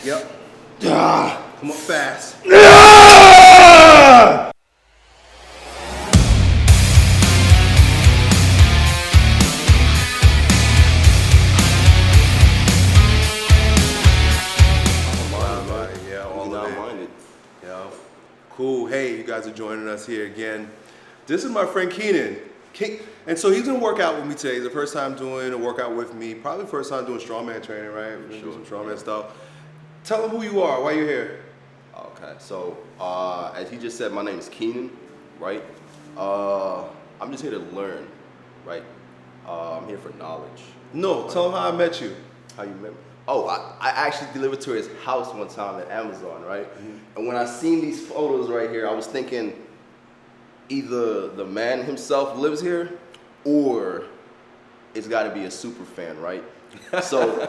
Yep. Come up fast. Cool. Hey, you guys are joining us here again. This is my friend Keenan. And so he's gonna work out with me today. It's the first time doing a workout with me. Probably the first time doing strongman training, right? We're gonna do some strongman stuff. Tell him who you are, why you're here. Okay, so as he just said, my name is Keenan, right? I'm just here to learn, right? I'm here for knowledge. No, tell him how I met you. How you met me? Oh, I actually delivered to his house one time at Amazon, right? And when I seen these photos right here, I was thinking either the man himself lives here or it's got to be a super fan, right? So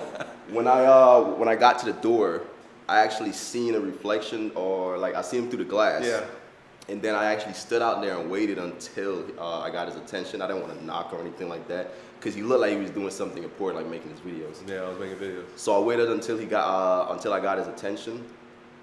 when I got to the door, I actually seen a reflection, or like I seen him through the glass. Yeah. And then I actually stood out there and waited until I got his attention. I didn't want to knock or anything like that, because he looked like he was doing something important, like making his videos. Yeah, I was making videos. So I waited until I got his attention,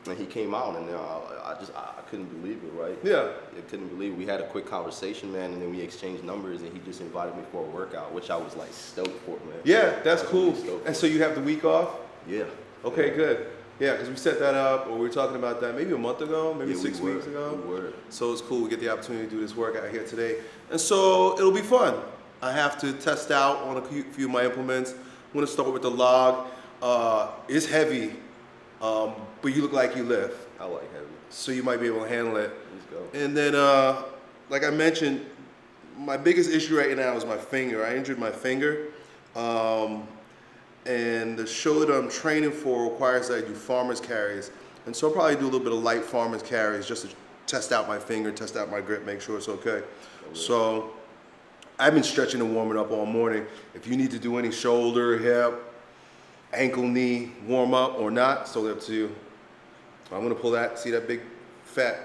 and he came out, and I couldn't believe it, right? Yeah. I couldn't believe it. We had a quick conversation, man, and then we exchanged numbers, and he just invited me for a workout, which I was like stoked for, man. Yeah, that's cool. And so you have the week off? Yeah. Okay, good. Yeah, because we set that up, or we were talking about that maybe a month ago, maybe 6 weeks ago. We were. So it's cool. We get the opportunity to do this workout here today. And so it'll be fun. I have to test out on a few of my implements. I'm going to start with the log. It's heavy, but you look like you lift. I like heavy. So you might be able to handle it. Let's go. And then, like I mentioned, my biggest issue right now is my finger. I injured my finger. And the show that I'm training for requires that I do farmer's carries. And so I'll probably do a little bit of light farmer's carries just to test out my finger, test out my grip, make sure it's okay. So I've been stretching and warming up all morning. If you need to do any shoulder, hip, ankle, knee, warm up or not, it's totally up to you. I'm gonna pull that, see that big fat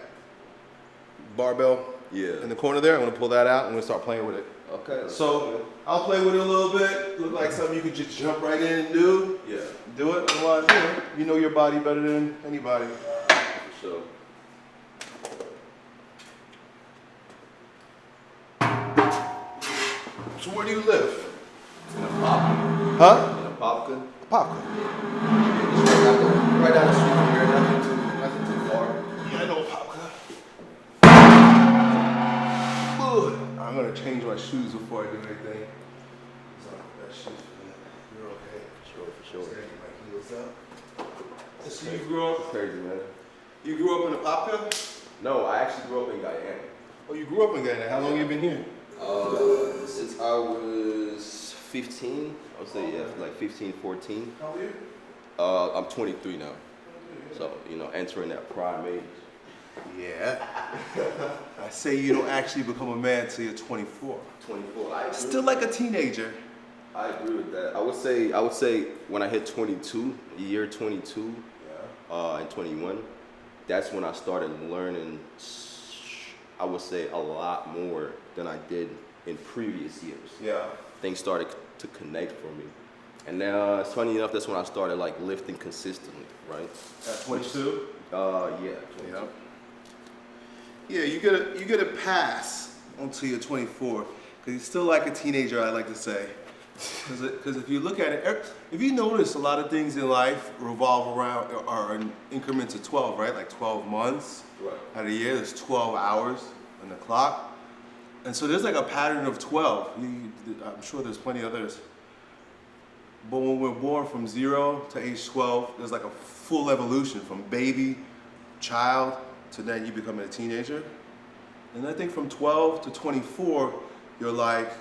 barbell in the corner there? I'm gonna pull that out and I'm gonna start playing with it. Okay. So I'll play with it a little bit. Look like something you could just jump right in and do. Yeah. Do it. Otherwise, you know your body better than anybody. For sure. So where do you live? In a popcorn. Huh? In a popcorn. Popcorn. Right down the street from here, nothing too far. Yeah, I know popcorn. I'm gonna change my shoes before I do anything. So that shoes, you're okay. For sure. Get my heels up. So you grew up? Crazy, man. You grew up in a popcorn? No, I actually grew up in Guyana. Oh, you grew up in Guyana. How long you been here? Since I was 15, I would say, yeah, like 15, 14. How old are you? I'm 23 now. So, entering that prime age. Yeah. I say you don't actually become a man till you're 24. 24. Still like a teenager. I agree with that. I would say when I hit 22, the year 22, and 21, that's when I started learning, I would say, a lot more than I did in previous years. Yeah. Things started to connect for me. And now, it's funny enough, that's when I started like lifting consistently, right? At 22? Yeah. 22. Yeah, you get a pass until you're 24, because you're still like a teenager, I like to say. Because if you look at it, if you notice, a lot of things in life revolve around, are in increments of 12, right? Like 12 months out of the year, there's 12 hours on the clock. And so there's like a pattern of 12. I'm sure there's plenty of others. But when we're born from 0 to age 12, there's like a full evolution from baby, child, to then you becoming a teenager. And I think from 12 to 24, you're like,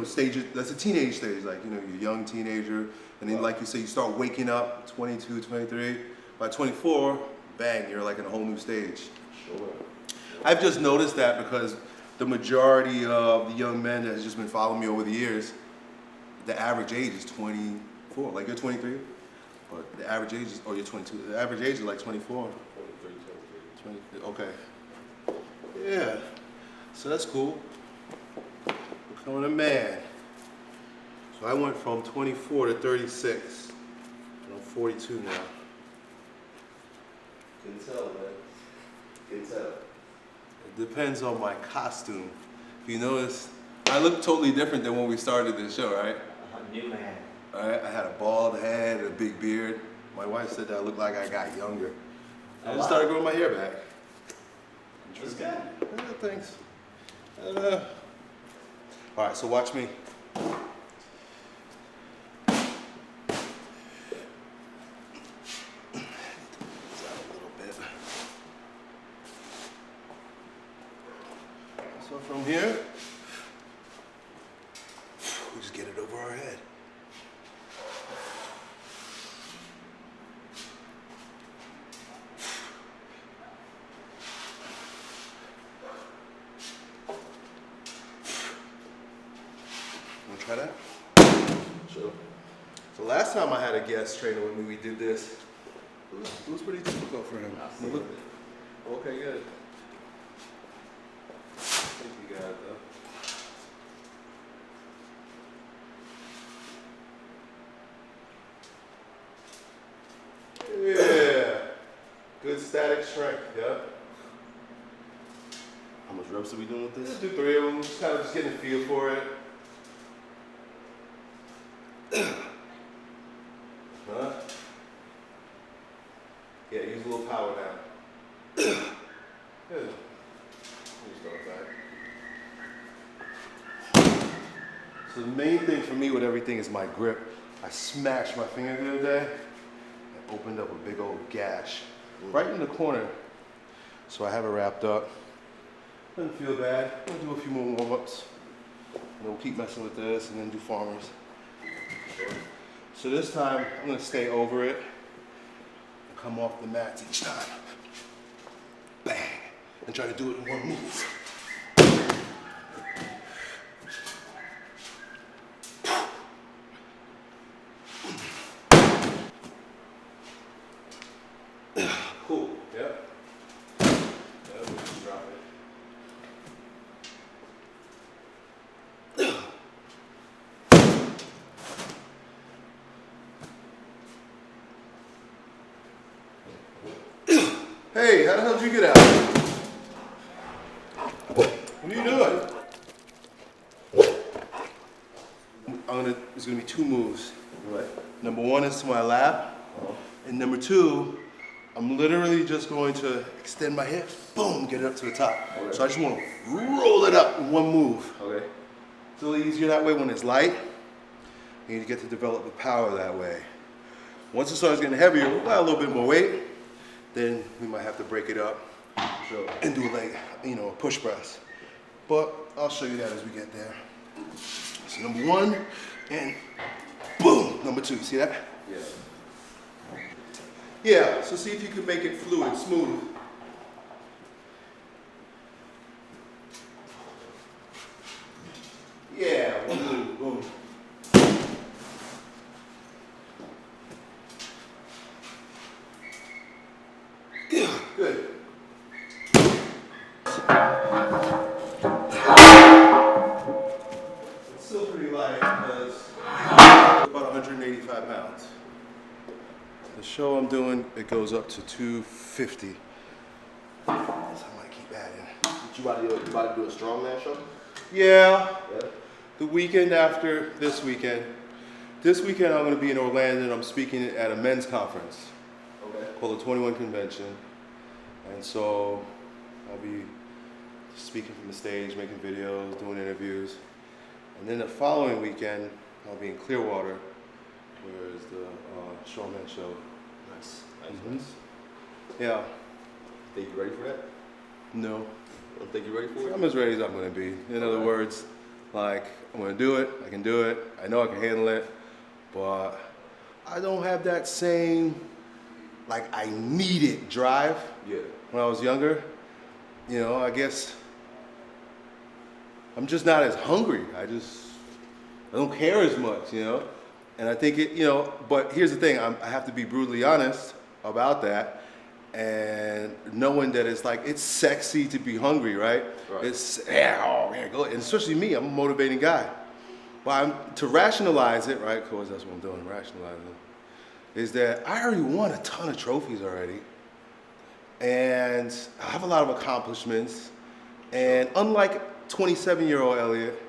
stages, that's a teenage stage, like, you're a young teenager. And then, like you say, you start waking up, 22, 23. By 24, bang, you're like in a whole new stage. Sure. I've just noticed that because the majority of the young men that has just been following me over the years, the average age is 24. Like, you're 23, but the average age is, you're 22. The average age is like 24. 23. Okay. Yeah. So that's cool. Becoming a man. So I went from 24 to 36. And I'm 42 now. Can tell, man. Can tell. It depends on my costume. If you notice, I look totally different than when we started this show, right? New man. Alright, I had a bald head and a big beard. My wife said that I looked like I got younger. I just started growing my hair back. That's good. Yeah, thanks. Alright, so watch me. So from here, we just get it over our head. Wanna try that? Sure. So last time I had a guest trainer with me, we did this. It was pretty difficult for him. I see. Okay, good. I think you got it though. Yeah. Good static strength, yeah. How much reps are we doing with this? Let's do 3 of them, just kind of just getting a feel for it. Huh? Yeah, use a little power now. Good. So the main thing for me with everything is my grip. I smashed my finger the other day and opened up a big old gash right in the corner. So I have it wrapped up. Doesn't feel bad. I'm gonna do a few more warm-ups. And then we'll keep messing with this and then do farmers. So this time I'm gonna stay over it and come off the mats each time. Bang! And try to do it in one move. Cool, yep. Yeah, we'll just drop it. Hey, how the hell did you get out? What are you doing? There's gonna be 2 moves. Right. Number 1 is to my lap, and number 2, I'm literally just going to extend my hip, boom, get it up to the top. Okay. So I just want to roll it up in one move. Okay. It's a little easier that way when it's light. You get to develop the power that way. Once it starts getting heavier, we'll add a little bit more weight. Then we might have to break it up and do like, a push press. But I'll show you that as we get there. So number 1, and boom, number 2. See that? Yeah. Yeah, so see if you can make it fluid, smooth. Yeah, boom, boom. Good. It's still pretty light because it's about 185 pounds. The show I'm doing, it goes up to 250. So I might keep adding. You about to do a strongman show? Yeah, Yeah. the weekend after this weekend. This weekend I'm going to be in Orlando and I'm speaking at a men's conference Okay. called the 21 Convention. And so I'll be speaking from the stage, making videos, doing interviews. And then the following weekend, I'll be in Clearwater, where is the Strongman show. Nice. Mhm. Yeah. Think you ready for that? No. I don't think you're ready for it? I'm as ready as I'm going to be. In other words, like, I'm going to do it, I can do it, I know I can handle it, but I don't have that same, like, I need it drive. Yeah. When I was younger. I guess I'm just not as hungry. I don't care as much, And I think but here's the thing, I have to be brutally honest about that. And knowing that it's sexy to be hungry, right? Right. It's, go. And especially me, I'm a motivating guy. But to rationalize it, right? Because that's what I'm doing, rationalizing it, is that I already won a ton of trophies already. and I have a lot of accomplishments. And unlike 27-year-old Elliott,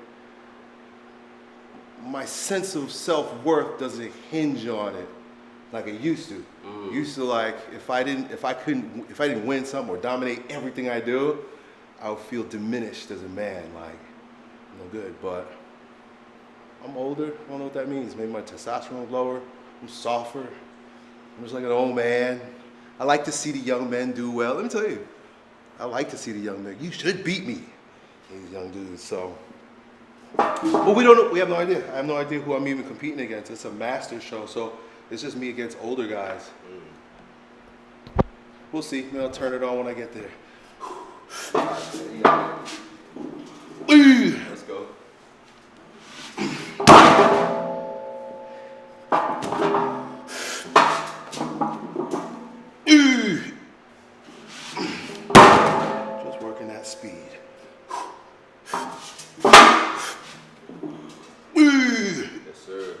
my sense of self-worth doesn't hinge on it like it used to. Used to, like, if I didn't win something or dominate everything I do, I would feel diminished as a man, like no good. But I'm older. I don't know what that means. Maybe my testosterone's lower. I'm softer. I'm just like an old man. I like to see the young men do well. Let me tell you, I like to see the young men. You should beat me, these young dudes. So, but we don't know. We have no idea. I have no idea who I'm even competing against. It's a master show, so it's just me against older guys. We'll see. Maybe I'll turn it on when I get there. Let's go. Just working that speed. Yes, sir.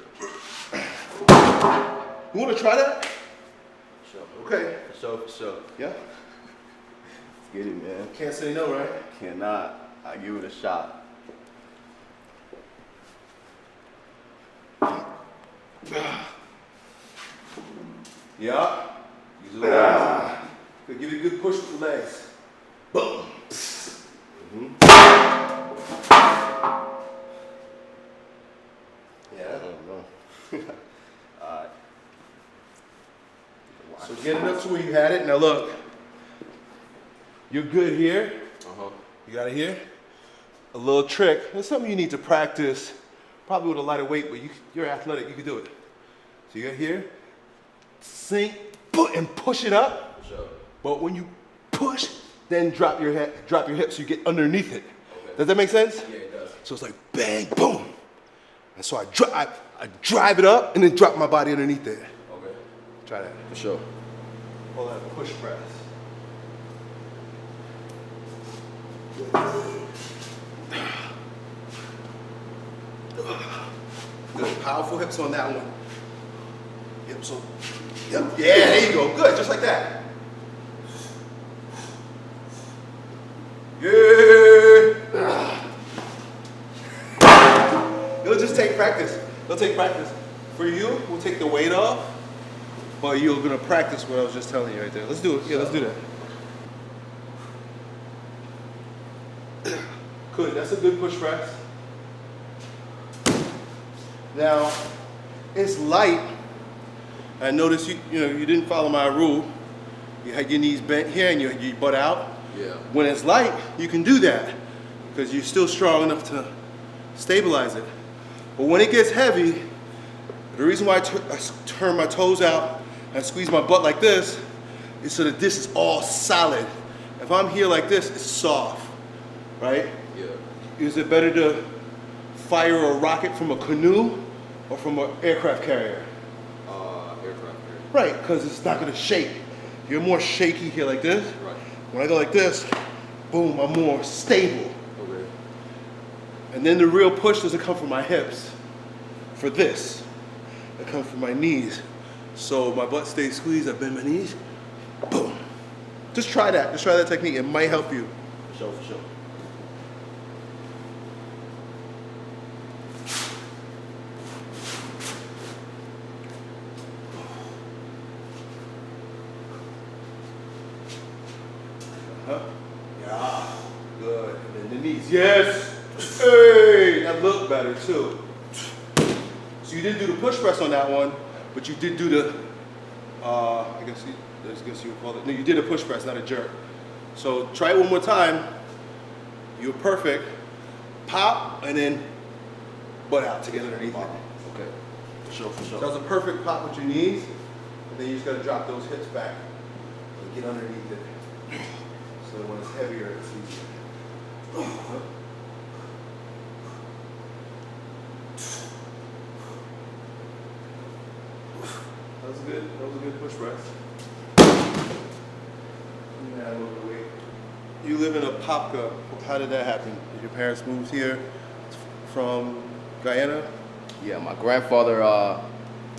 You want to try that? Sure. Okay. For sure. Yeah. Let's get it, man. Can't say no, right? Cannot. I give it a shot. Yeah. Use the legs. Give it a good push with the legs. Boom. Yeah. I don't know. Alright. So get it up to where you had it. Now look. You're good here. You got it here. A little trick. That's something you need to practice, probably with a lighter weight, but you're athletic. You can do it. So you're here. Sink, and push it up. For sure. But when you push, then drop your hips so you get underneath it. Okay. Does that make sense? Yeah, it does. So it's like bang, boom. And so I drive it up and then drop my body underneath it. Okay. Try that. For sure. Call that push press. Good. Powerful hips on that one. Yep, so. Yep. Yeah, there you go. Good, just like that. Yeah. It'll just take practice. It'll take practice. For you, we'll take the weight off, but you're gonna practice what I was just telling you right there. Let's do it. Yeah, let's do that. Good, that's a good push press. Now, it's light. I noticed you didn't follow my rule. You had your knees bent here and your butt out. Yeah. When it's light, you can do that because you're still strong enough to stabilize it. But when it gets heavy, the reason why I turn my toes out and squeeze my butt like this is so that this is all solid. If I'm here like this, it's soft, right? Yeah. Is it better to fire a rocket from a canoe or from an aircraft carrier? Aircraft carrier. Right, because it's not gonna shake. You're more shaky here like this. Right. When I go like this, boom, I'm more stable. Okay. And then the real push doesn't come from my hips. For this, it comes from my knees. So my butt stays squeezed, I bend my knees, boom. Just try that, technique, it might help you. For sure, for sure. Huh? Yeah, good. And then the knees, yes. Hey, that looked better too. So you didn't do the push press on that one, but you did do the, I guess you would call it, no, you did a push press, not a jerk. So try it one more time. You're perfect. Pop, and then butt out to get underneath it. Okay. For sure, for sure. So that was a perfect pop with your knees, and then you just gotta drop those hips back and get underneath it. So when it's heavier, it's easier. That was a good push press. Add a little bit of weight. You live in a Popka. How did that happen? Did your parents move here from Guyana? Yeah, my grandfather,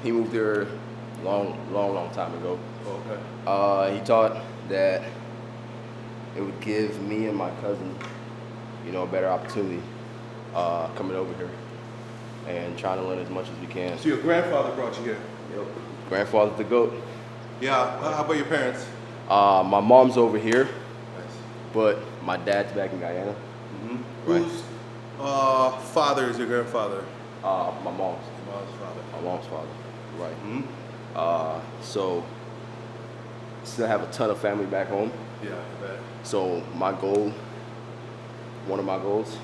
he moved here long time ago. Oh, okay. He thought that it would give me and my cousin, you know, a better opportunity coming over here and trying to learn as much as we can. So your grandfather brought you here? Yep. Grandfather's the GOAT. Yeah. How about your parents? My mom's over here, Nice. but my dad's back in Guyana. Mm-hmm. Right. Whose father is your grandfather? My mom's. Your mom's father. My mom's father. Right. Mm-hmm. So still have a ton of family back home. Yeah, I bet. So my goal, one of my goals,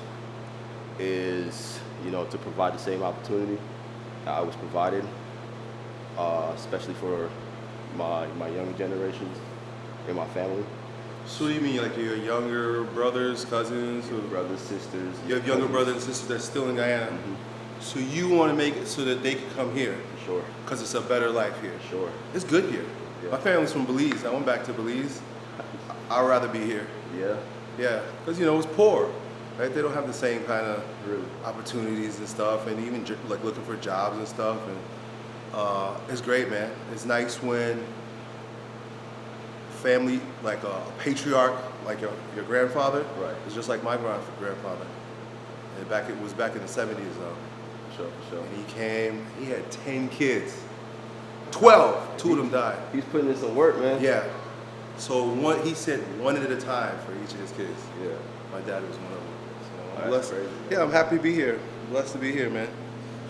is, you know, to provide the same opportunity that I was provided, especially for my younger generations in my family. So what do you mean, like your younger brothers, cousins? Or Brothers, sisters. you have younger brothers and sisters that's still in Guyana. Mhm. So you want to make it so that they can come here For sure. because it's a better life here. For sure. It's good here. Yeah. My family's from Belize. I went back to Belize. I'd rather be here. Yeah. Yeah, because you know it's poor, right? They don't have the same kind of Really. opportunities and stuff, and even like looking for jobs and stuff. And it's great, man. It's nice when family, like a patriarch, like your grandfather, Right. is just like my grandfather. And it was back in the 70s though. For sure. For sure. And he came. He had 10 kids. 12. 2 of them died. He's putting in some work, man. Yeah. So he said one at a time for each of his kids. Yeah. My dad was one of them. So I'm That's blessed. crazy. Yeah, I'm happy to be here. Blessed to be here, man.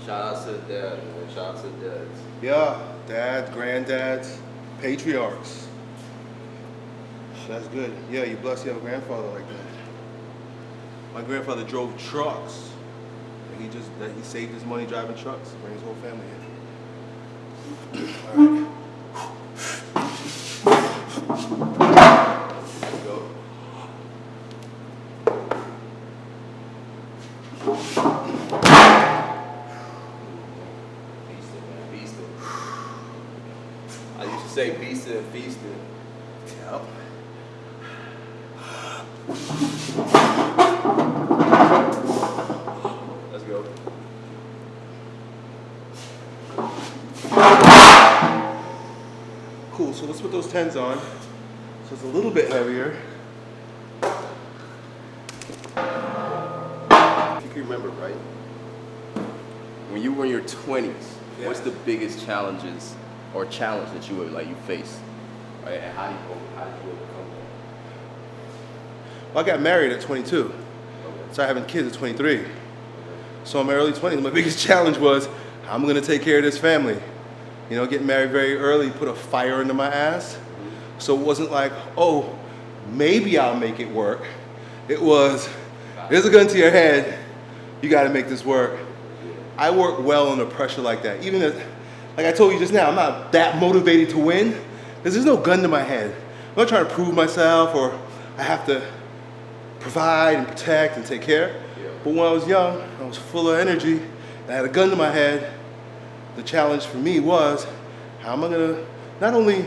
Shout out to the dad, man. Shout out to the dads. Yeah, dads, granddads, patriarchs. That's good. Yeah, you're blessed you have a grandfather like that. My grandfather drove trucks. And he saved his money driving trucks to bring his whole family in. All right. Let's go. Beastin', man. Beastin'. I used to say beastin' and feastin'. Yep. Let's go. Cool, so let's put those 10s on. So it's a little bit heavier. If you can remember, right? When you were in your 20s, what's the biggest challenge that you faced? Right? And how did you overcome that? Well, I got married at 22. Started having kids at 23. So in my early 20s, my biggest challenge was, how am I gonna take care of this family? You know, getting married very early put a fire into my ass. So it wasn't like, oh, maybe I'll make it work. It was, there's a gun to your head, you gotta make this work. I work well under pressure like that. Even if, like I told you just now, I'm not that motivated to win, because there's no gun to my head. I'm not trying to prove myself or I have to provide and protect and take care. But when I was young, I was full of energy, and I had a gun to my head. The challenge for me was, how am I gonna, not only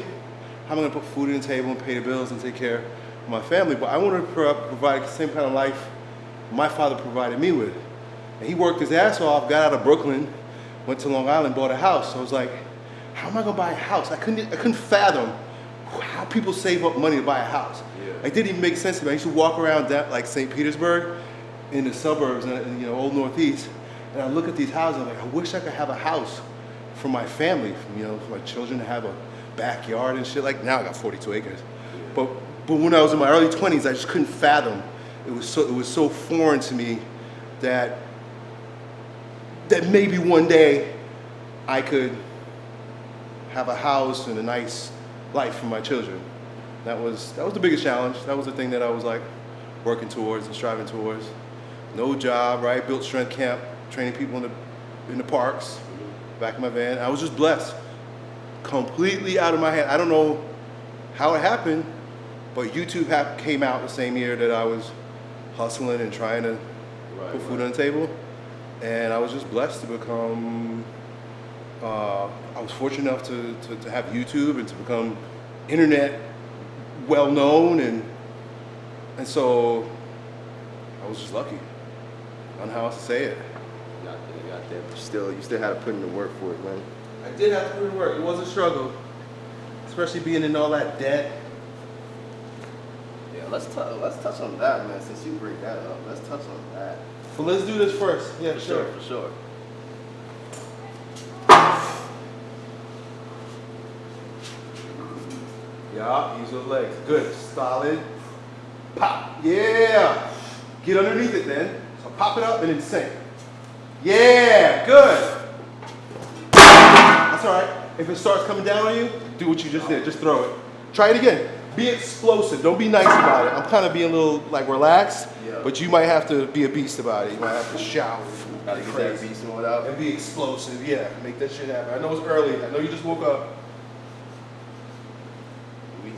how am I gonna put food on the table and pay the bills and take care of my family, but I wanted to provide the same kind of life my father provided me with. And he worked his ass off, got out of Brooklyn, went to Long Island, bought a house. So I was like, how am I gonna buy a house? I couldn't fathom how people save up money to buy a house. Yeah. It didn't even make sense to me. I used to walk around that, like St. Petersburg, in the suburbs, and Old Northeast, and I look at these houses, I'm like, I wish I could have a house for my family, for my children to have a backyard and shit. Like now I got 42 acres. But when I was in my early 20s, I just couldn't fathom. It was so foreign to me that maybe one day I could have a house and a nice life for my children. That was the biggest challenge. That was the thing that I was like working towards and striving towards. No job, right? Built strength camp, training people in the parks, back in my van. I was just blessed, completely out of my head. I don't know how it happened, but YouTube came out the same year that I was hustling and trying to put food on the table. And I was just blessed to become, I was fortunate enough to have YouTube and to become internet well known, and so I was just lucky. I don't know how else to say it. You got there, but you still had to put in the work for it, man. I did have to put in work. It was a struggle, especially being in all that debt. Yeah. let's touch on that, man. Since you bring that up, let's touch on that. Well, let's do this first. Yeah, For sure, for sure. Yeah, use those legs. Good. Solid. Pop. Yeah. Get underneath it then. So pop it up and then sink. Yeah. Good. That's all right. If it starts coming down on you, do what you just did. Just throw it. Try it again. Be explosive. Don't be nice about it. I'm kind of being a little like relaxed, but you might have to be a beast about it. You might have to shout. Gotta get that beast mode out. And be explosive. Yeah. Make that shit happen. I know it's early. I know you just woke up. We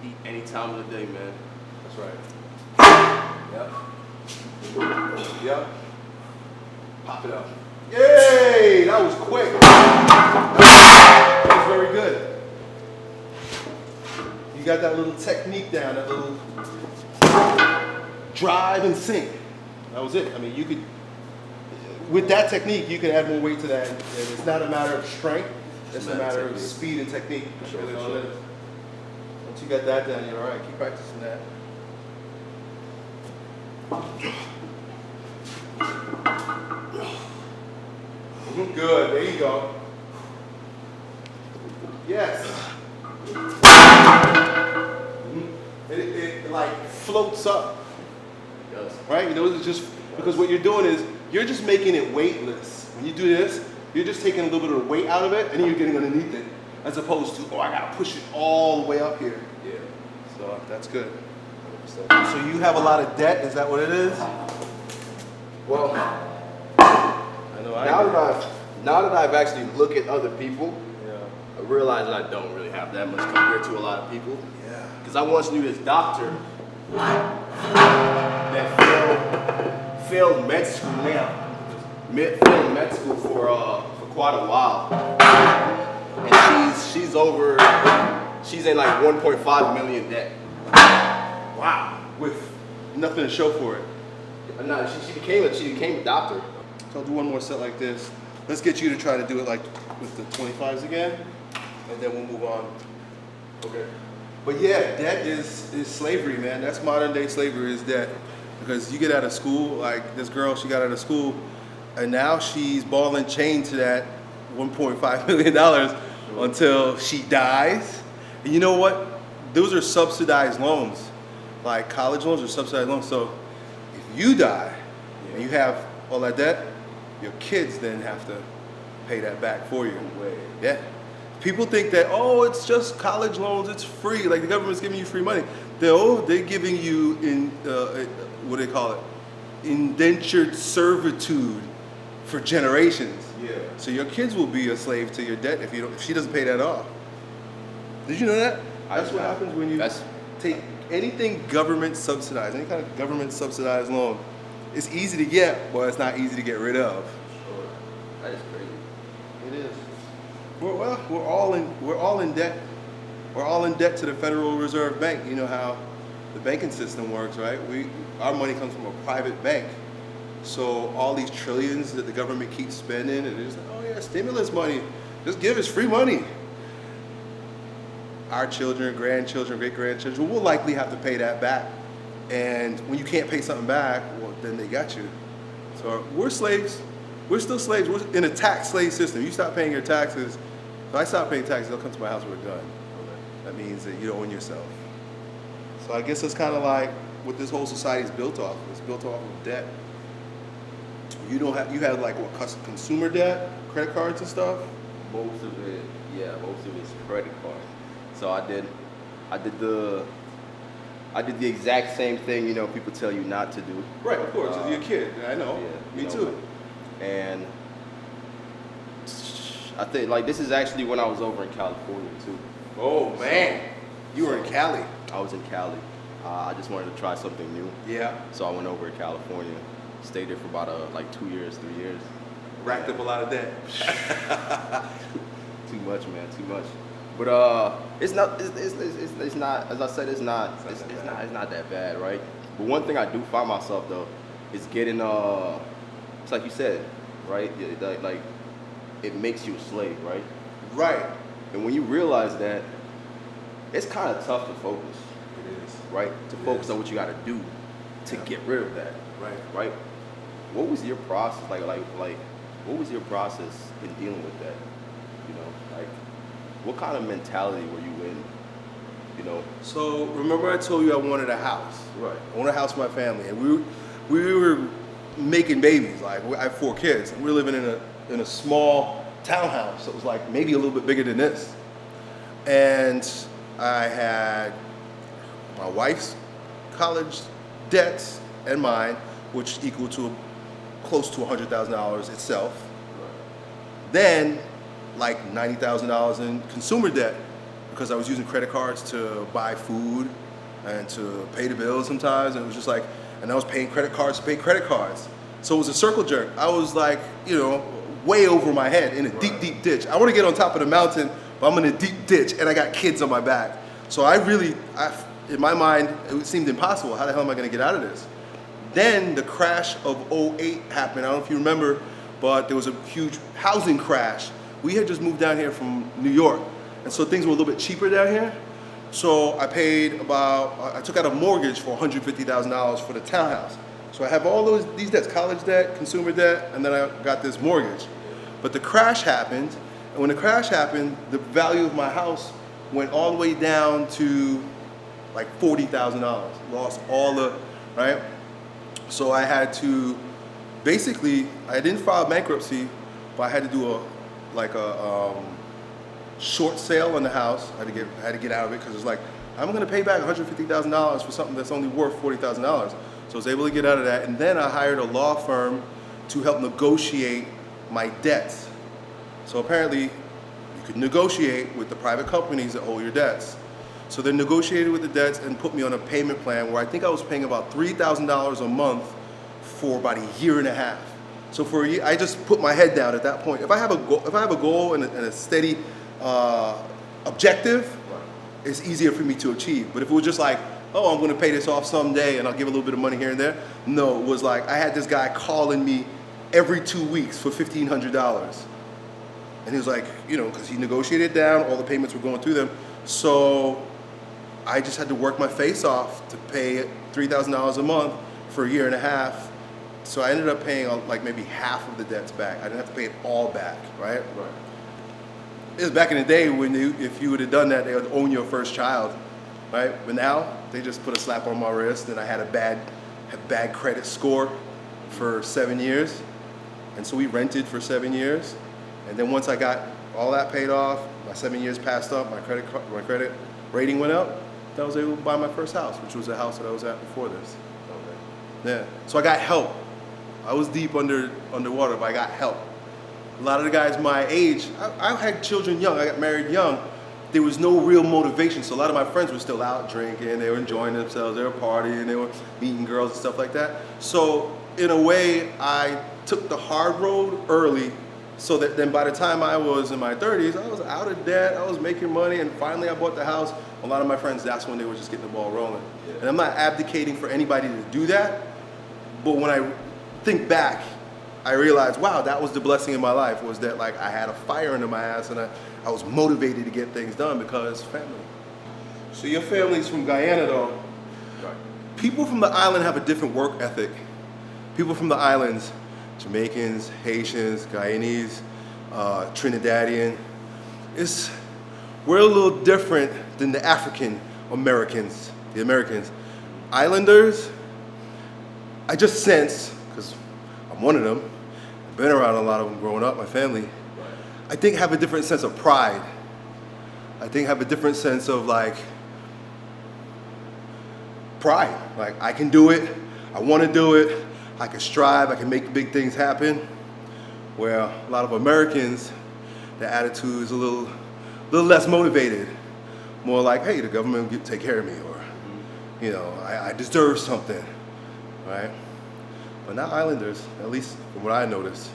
eat any time of the day, man. That's right. Yep. Yep. Pop it up. Yay! That was quick. That was very good. You got that little technique down, that little drive and sink. That was it. I mean, you could, with that technique, you can add more weight to that. And it's not a matter of strength. It's a matter of speed and technique. Sure. Once you got that down, you're all right. Keep practicing that. Good, there you go. Yes. It like floats up. It does. Right? You know, it's just because what you're doing is you're just making it weightless. When you do this, you're just taking a little bit of the weight out of it and then you're getting underneath it. As opposed to, oh, I gotta push it all the way up here. Yeah. So that's good. So you have a lot of debt, is that what it is? Well, I know now that I've actually looked at other people, Yeah. I realize that I don't really have that much compared to a lot of people. Yeah. Because I once knew this doctor that failed med school failed med school for quite a while. And she's in like 1.5 million debt. Wow. With nothing to show for it. No, she became a doctor. So I'll do one more set like this. Let's get you to try to do it like with the 25s again, and then we'll move on. Okay. But yeah, debt is slavery, man. That's modern day slavery is debt. Because you get out of school, like this girl, she got out of school, and now she's ball and chain to that $1.5 million until she dies. And you know what? Those are subsidized loans. Like college loans are subsidized loans. So if you die and you have all that debt, your kids then have to pay that back for you. Yeah. People think that, oh, it's just college loans, it's free. Like the government's giving you free money. They're giving you what do they call it? Indentured servitude for generations. Yeah. So your kids will be a slave to your debt if she doesn't pay that off. Did you know that? That's what happens when you take anything government subsidized, any kind of government subsidized loan. It's easy to get, but it's not easy to get rid of. Sure. That is crazy. It is. We're all in debt. We're all in debt to the Federal Reserve Bank. You know how the banking system works, right? Our money comes from a private bank. So all these trillions that the government keeps spending, and it's like, oh yeah, stimulus money. Just give us free money. Our children, grandchildren, great-grandchildren will likely have to pay that back. And when you can't pay something back, well, then they got you. So we're slaves. We're still slaves. We're in a tax slave system. You stop paying your taxes. If I stop paying taxes, they'll come to my house, we're done. That means that you don't own yourself. So I guess it's kind of like what this whole society is built off. It's built off of debt. You have like what, consumer debt, credit cards and stuff? Most of it is credit card. So I did the exact same thing, you know, people tell you not to do. Right, of course, if you're a kid, I know. Yeah, Me too. And I think like this is actually when I was over in California too. Oh man, you were in Cali. I was in Cali. I just wanted to try something new. Yeah. So I went over to California, stayed there for about like 2 years, 3 years. Racked up a lot of debt. Too much, man, too much. But it's not, as I said, it's not that bad, right? But one thing I do find myself though is getting it's like you said, right? Like it makes you a slave, right? Right. And when you realize that, it's kind of tough to focus. It is. right? To focus on what you got to do to get rid of that, right? What was your process like? What was your process in dealing with that? You know, like, what kind of mentality were you in? You know. So remember I told you I wanted a house. Right. I wanted a house for my family, and we were making babies. Like I have 4 kids, and we were living in a small townhouse. So it was like maybe a little bit bigger than this, and I had my wife's college debts and mine, which equal to close to $100,000 itself. Then, like $90,000 in consumer debt because I was using credit cards to buy food and to pay the bills sometimes. And it was just like, and I was paying credit cards to pay credit cards. So it was a circle jerk. I was like, you know, way over my head in a deep, deep ditch. I want to get on top of the mountain, but I'm in a deep ditch and I got kids on my back. So in my mind, it seemed impossible. How the hell am I going to get out of this? Then the crash of '08 happened. I don't know if you remember, but there was a huge housing crash. We had just moved down here from New York, and so things were a little bit cheaper down here. So I took out a mortgage for $150,000 for the townhouse. So I have all these debts, college debt, consumer debt, and then I got this mortgage. But the crash happened, and when the crash happened, the value of my house went all the way down to like $40,000. Lost all the, right? So I had to, basically, I didn't file bankruptcy, but I had to do a short sale on the house. I had to get out of it because it's like, I'm gonna pay back $150,000 for something that's only worth $40,000. So I was able to get out of that, and then I hired a law firm to help negotiate my debts. So apparently, you could negotiate with the private companies that hold your debts. So they negotiated with the debts and put me on a payment plan where I think I was paying about $3,000 a month for about a year and a half. So for a year, I just put my head down at that point. If I have a goal and a steady objective, it's easier for me to achieve. But if it was just like, oh, I'm gonna pay this off someday and I'll give a little bit of money here and there. No, it was like, I had this guy calling me every 2 weeks for $1,500. And he was like, you know, because he negotiated down, all the payments were going through them. So I just had to work my face off to pay $3,000 a month for a year and a half. So I ended up paying like maybe half of the debts back. I didn't have to pay it all back, right? It was back in the day when if you would have done that, they would own your first child, right? But now they just put a slap on my wrist, and I had a bad credit score for 7 years. And so we rented for 7 years. And then once I got all that paid off, my 7 years passed up, my credit rating went up, I was able to buy my first house, which was the house that I was at before this. Yeah, so I got help. I was deep underwater, but I got help. A lot of the guys my age, I had children young, I got married young. There was no real motivation, so a lot of my friends were still out drinking, they were enjoying themselves, they were partying, they were meeting girls and stuff like that. So in a way, I took the hard road early, so that then by the time I was in my 30s, I was out of debt, I was making money, and finally I bought the house. A lot of my friends, that's when they were just getting the ball rolling. Yeah. And I'm not abdicating for anybody to do that, but when I think back, I realized, wow, that was the blessing in my life, was that like I had a fire under my ass and I was motivated to get things done because family. So your family's from Guyana though. Right. People from the island have a different work ethic. People from the islands, Jamaicans, Haitians, Guyanese, Trinidadian, we're a little different than the African Americans, the Americans. Islanders, I just sense, because I'm one of them, I've been around a lot of them growing up, my family, I think have a different sense of pride. I think have a different sense of like, pride. Like, I can do it, I want to do it, I can strive, I can make big things happen. Where a lot of Americans, their attitude is a little less motivated. More like, hey, the government will take care of me, or, you know, I deserve something, right? But not Islanders, at least from what I noticed.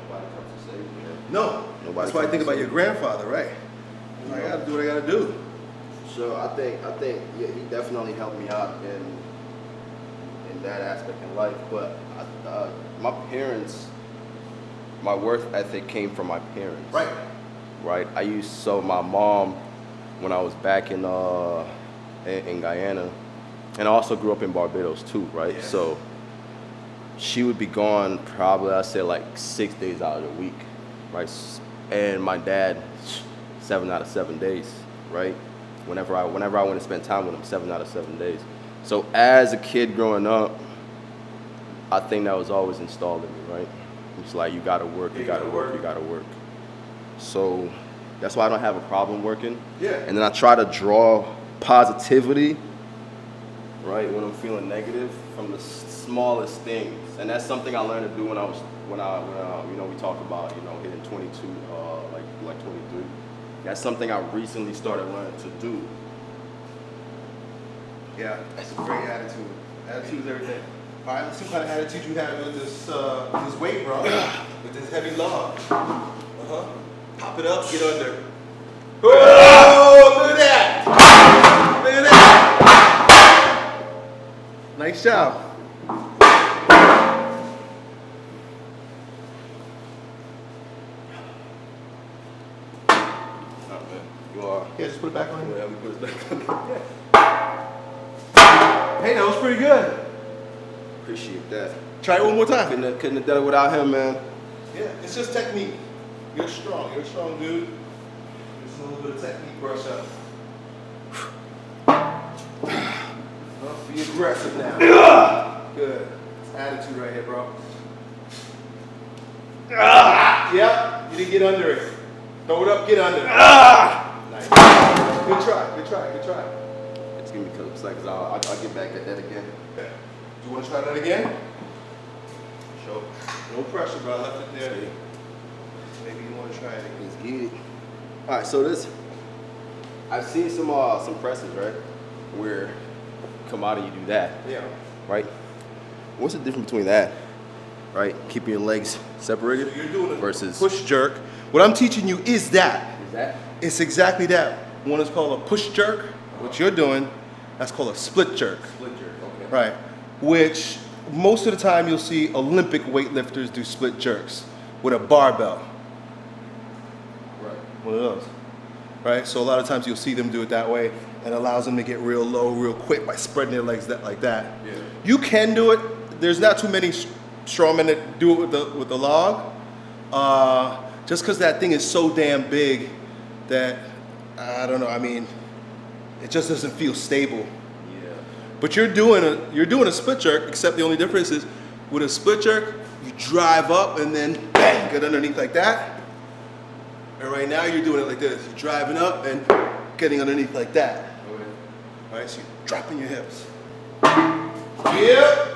Nobody comes to save you. No, that's why I think about your grandfather, right? I gotta do what I gotta do. So I think yeah, he definitely helped me out in that aspect in life. But my parents, my worth ethic came from my parents. Right. Right. My mom, when I was back in in Guyana, and I also grew up in Barbados too, right? Yeah. So she would be gone probably, I'd say like 6 days out of the week, right? And my dad, 7 out of 7 days, right? Whenever I want to spend time with him, 7 out of 7 days. So as a kid growing up, I think that was always installed in me, right? It's like, you gotta work, you gotta work, you gotta work. So that's why I don't have a problem working. Yeah. And then I try to draw positivity, right, when I'm feeling negative, from the smallest things. And that's something I learned to do when I you know, we talk about, you know, hitting 22, like 23. That's something I recently started learning to do. Yeah, that's a great attitude. Attitude is everything. All right, let's see what kind of attitude you have with this weight, bro. With this heavy log. Pop it up, get under. Oh, look at that! Look at that! Nice job. Yeah, just put it back on here. Yeah, we put it back on. Hey, that was pretty good. Appreciate that. Try it one more time. Couldn't have done it without him, man. Yeah, it's just technique. You're strong. You're a strong dude. Just a little bit of technique brush up. Well, be aggressive now. Good. It's attitude right here, bro. Yep. You didn't get under it. Throw it up, get under it. Nice. Good try. Good try. Good try. Just give me a couple seconds. I'll get back at that again. Okay. Do you want to try that again? Sure. No pressure, bro. I left it there. Maybe you want to try it again. Let's get it. All right, so I've seen some presses, right, where come out and you do that, Yeah. right? What's the difference between that, right? Keeping your legs separated So you're doing a versus push jerk. What I'm teaching you is that. Is that? It's exactly that. One is called a push jerk. What you're doing, that's called a split jerk. Split jerk. Okay. Right. Which most of the time you'll see Olympic weightlifters do split jerks with a barbell. Right. One of those. Right? So a lot of times you'll see them do it that way, and it allows them to get real low real quick by spreading their legs like that. Yeah. You can do it. There's not too many strongmen that do it with the log. Just because that thing is so damn big that, I don't know, I mean, it just doesn't feel stable. Yeah. But you're doing a split jerk, except the only difference is with a split jerk, you drive up and then bang, get underneath like that. And right now you're doing it like this. You're driving up and getting underneath like that. Okay. All right, so you're dropping your hips. Yep.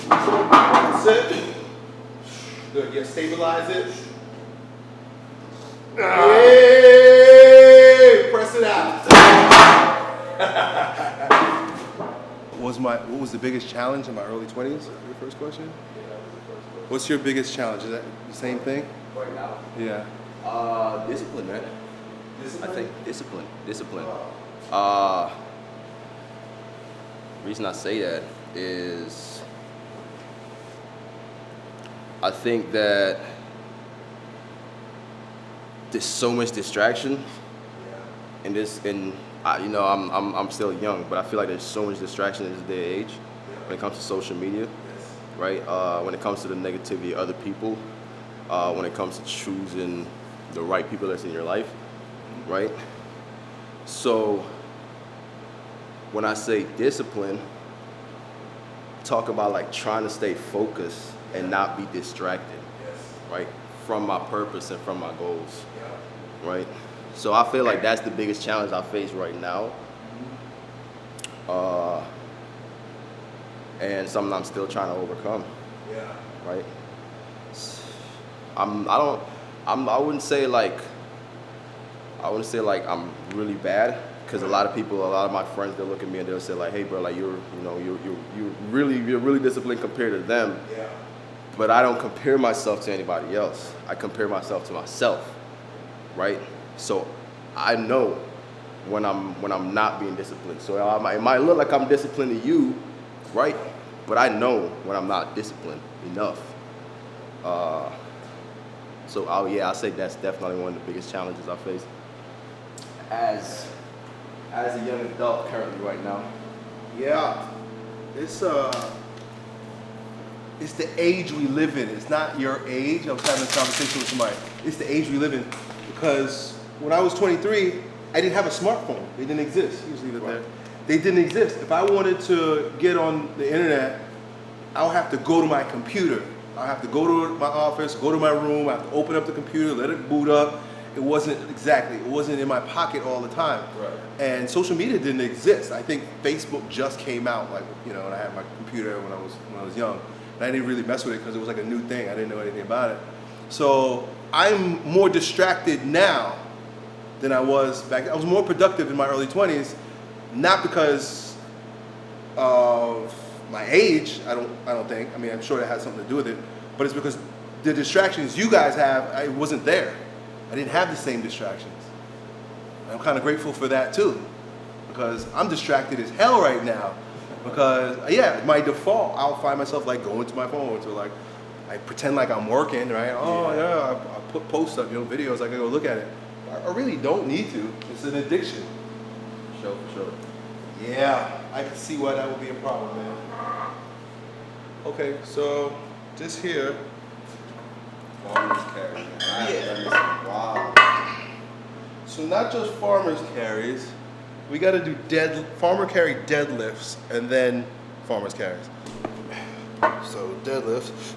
That's it. Good, yeah, stabilize it. Yay! Press it out. What was the biggest challenge in my early 20s? Your first question? Yeah, that was the first question. What's your biggest challenge? Is that the same thing? Right now? Yeah. Discipline, man. Discipline? I think discipline. Reason I say that is I think that there's so much distraction in this, and you know, I'm still young, but I feel like there's so much distraction in this day and age when it comes to social media, right? When it comes to the negativity of other people, when it comes to choosing the right people that's in your life, right? So when I say discipline, talk about like trying to stay focused and not be distracted, right? From my purpose and from my goals, right? So I feel like that's the biggest challenge I face right now. And something I'm still trying to overcome, right? I wouldn't say like I'm really bad, because a lot of my friends, they'll look at me and they'll say like, hey bro, like you're really disciplined compared to them. Yeah. But I don't compare myself to anybody else. I compare myself to myself, right? So I know when I'm not being disciplined. So it might look like I'm disciplined to you, right? But I know when I'm not disciplined enough. So I'll say that's definitely one of the biggest challenges I face as as a young adult currently right now? Yeah, it's the age we live in. It's not your age. I was having a conversation with somebody. It's the age we live in, because when I was 23, I didn't have a smartphone. They didn't exist. Usually there. They didn't exist. If I wanted to get on the internet, I would have to go to my computer. I have to go to my office, go to my room. I have to open up the computer, let it boot up. It wasn't in my pocket all the time. Right. And social media didn't exist. I think Facebook just came out, like, you know, and I had my computer when I was young. And I didn't really mess with it because it was like a new thing. I didn't know anything about it. So I'm more distracted now than I was back then. I was more productive in my early 20s, not because of my age, I don't think. I mean, I'm sure that has something to do with it, but it's because the distractions you guys have, I wasn't there. I didn't have the same distractions. I'm kind of grateful for that too, because I'm distracted as hell right now. Because yeah, my default, I'll find myself like going to my phone to like, I pretend like I'm working, right? Oh yeah, I put posts up, you know, videos, I can go look at it. I really don't need to. It's an addiction. For sure. Yeah, I can see why that would be a problem, man. Okay, so this here. Farmers carry. Wow. So not just farmers carries, we got to do farmer carry deadlifts and then farmers carries. So deadlifts.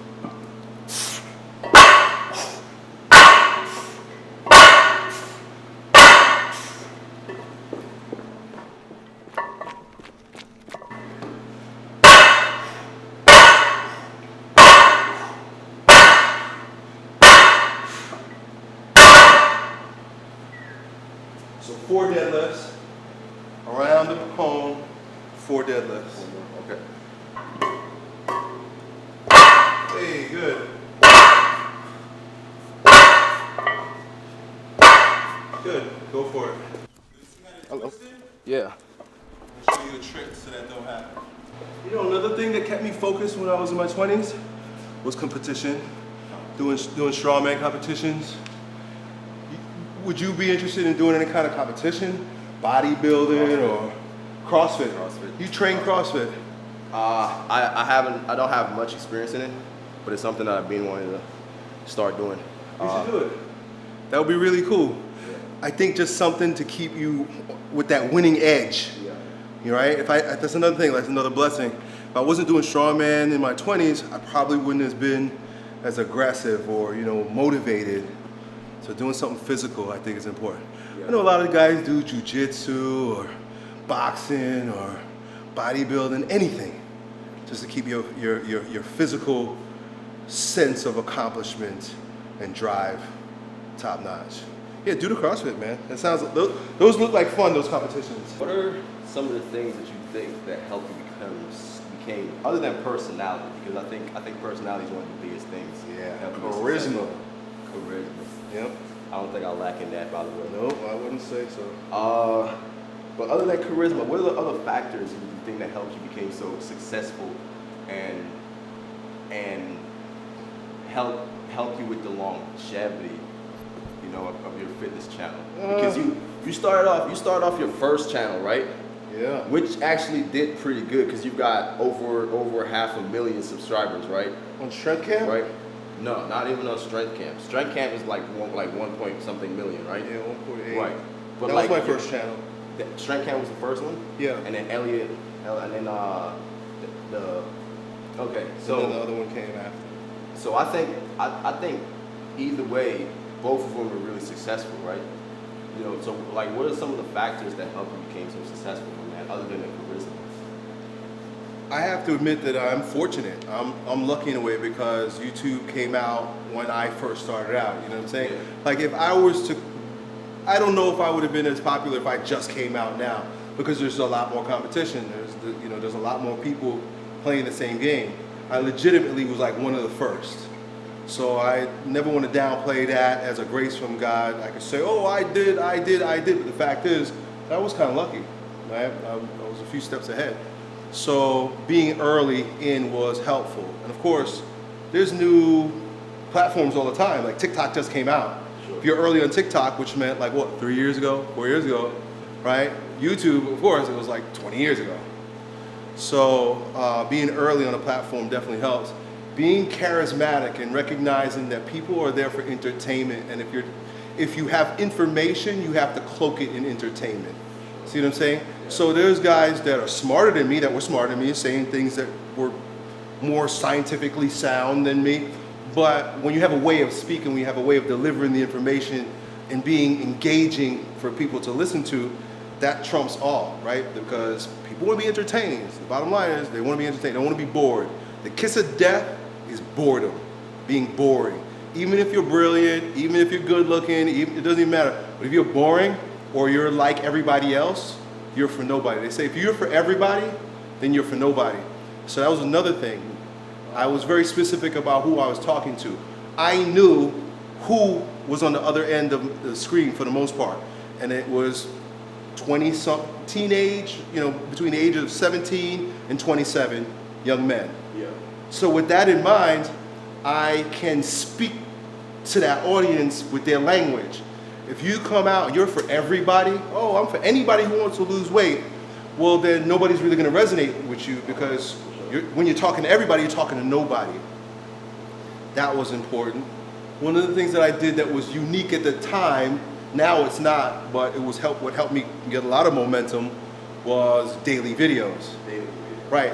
So 4 deadlifts around the cone, 4 deadlifts. Okay. Hey, good. Good. Go for it. Hello. Yeah. I'll show you the tricks so that don't happen. You know, another thing that kept me focused when I was in my 20s was competition, doing strongman competitions. Would you be interested in doing any kind of competition? Bodybuilding or CrossFit? You train CrossFit? I don't have much experience in it, but it's something that I've been wanting to start doing. You should do it. That would be really cool. Yeah. I think just something to keep you with that winning edge. Yeah. You know, right? That's another thing, that's another blessing. If I wasn't doing strongman in my 20s, I probably wouldn't have been as aggressive or, you know, motivated. So doing something physical, I think, is important. Yeah. I know a lot of guys do jujitsu or boxing or bodybuilding, anything, just to keep your physical sense of accomplishment and drive top notch. Yeah, do the CrossFit, man. That sounds, those look like fun, those competitions. What are some of the things that you think that helped you became other than personality? Because I think personality is one of the biggest things. Yeah, that help you be charisma. successful. Charisma. Yep. I don't think I lack in that, by the way. No, I wouldn't say so. But other than charisma, what are the other factors you think that helped you become so successful and help you with the longevity, you know, of your fitness channel? Because you started off your first channel, right? Yeah. Which actually did pretty good because you've got over 500,000 subscribers, right? On Strength Camp? Right. No, not even on Strength Camp. Strength Camp is like 1 point something million, right? Yeah, 1.8. Right. But That like was my first channel. Strength Camp was the first one. Yeah. And then Elliott, and then okay. So then the other one came after. So I think either way, both of them were really successful, right? You know, so like, what are some of the factors that helped you become so successful, man, other than the charisma? I have to admit that I'm fortunate. I'm lucky in a way because YouTube came out when I first started out. You know what I'm saying? Yeah. Like if I was to, I don't know if I would have been as popular if I just came out now because there's a lot more competition. There's a lot more people playing the same game. I legitimately was like one of the first. So I never want to downplay that as a grace from God. I could say, oh, I did. But the fact is, I was kind of lucky. Right? I was a few steps ahead. So being early in was helpful. And of course, there's new platforms all the time. Like TikTok just came out. Sure. If you're early on TikTok, which meant like what, 3 years ago, 4 years ago, right? YouTube, of course, it was like 20 years ago. So being early on a platform definitely helps. Being charismatic and recognizing that people are there for entertainment, and if you have information, you have to cloak it in entertainment. See what I'm saying? So there's guys that are smarter than me, that were smarter than me, saying things that were more scientifically sound than me. But when you have a way of speaking, when you have a way of delivering the information and being engaging for people to listen to, that trumps all, right? Because people want to be entertained. The bottom line is they want to be entertained. They don't want to be bored. The kiss of death is boredom, being boring. Even if you're brilliant, even if you're good looking, it doesn't even matter. But if you're boring or you're like everybody else, you're for nobody. They say if you're for everybody, then you're for nobody. So that was another thing. I was very specific about who I was talking to. I knew who was on the other end of the screen for the most part. And it was 20-something, teenage, between the ages of 17 and 27 young men. Yeah. So with that in mind, I can speak to that audience with their language. If you come out and you're for everybody, I'm for anybody who wants to lose weight, well then nobody's really going to resonate with you, because when you're talking to everybody, you're talking to nobody. That was important. One of the things that I did that was unique at the time, now it's not, but it was what helped me get a lot of momentum, was daily videos. Right.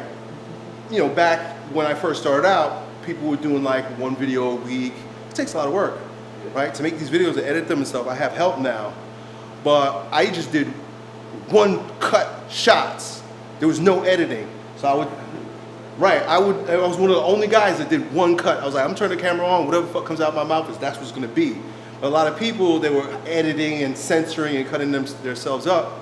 Back when I first started out, people were doing like one video a week. It takes a lot of work, right? To make these videos and edit them and stuff. I have help now, but I just did one cut shots. There was no editing. So I was one of the only guys that did one cut. I was like, I'm turning the camera on, whatever the fuck comes out of my mouth that's what's gonna be. But a lot of people, they were editing and censoring and cutting themselves up,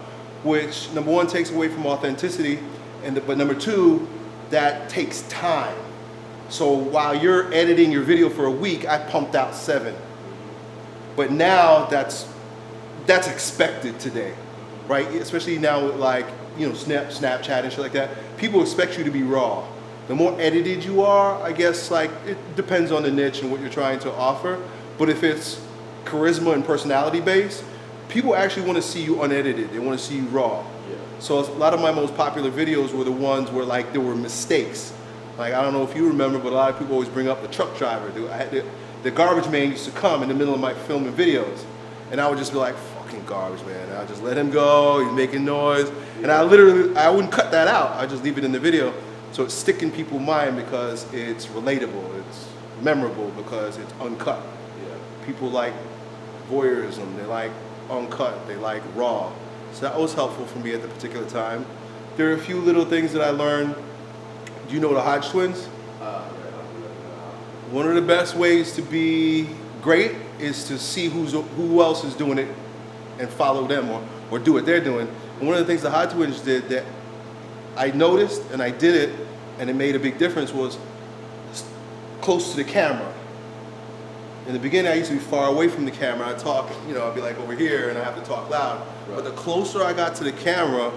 which number one takes away from authenticity, but number two, that takes time. So while you're editing your video for a week, I pumped out 7. But now that's expected today, right? Especially now with like, Snapchat and shit like that. People expect you to be raw. The more edited you are, I guess, like, it depends on the niche and what you're trying to offer. But if it's charisma and personality based, people actually want to see you unedited. They want to see you raw. Yeah. So a lot of my most popular videos were the ones where like there were mistakes. Like, I don't know if you remember, but a lot of people always bring up the truck driver. The garbage man used to come in the middle of my filming videos, and I would just be like, fucking garbage man. And I'd just let him go, he's making noise. And I wouldn't cut that out. I'd just leave it in the video. So it's sticking in people's mind because it's relatable, it's memorable, because it's uncut. Yeah. People like voyeurism, they like uncut, they like raw. So that was helpful for me at the particular time. There are a few little things that I learned. Do you know the Hodge twins? One of the best ways to be great is to see who else is doing it and follow them or do what they're doing. And one of the things the Hodge twins did that I noticed and I did it and it made a big difference was close to the camera. In the beginning, I used to be far away from the camera. I'd talk, I'd be like over here and I have to talk loud. Right. But the closer I got to the camera,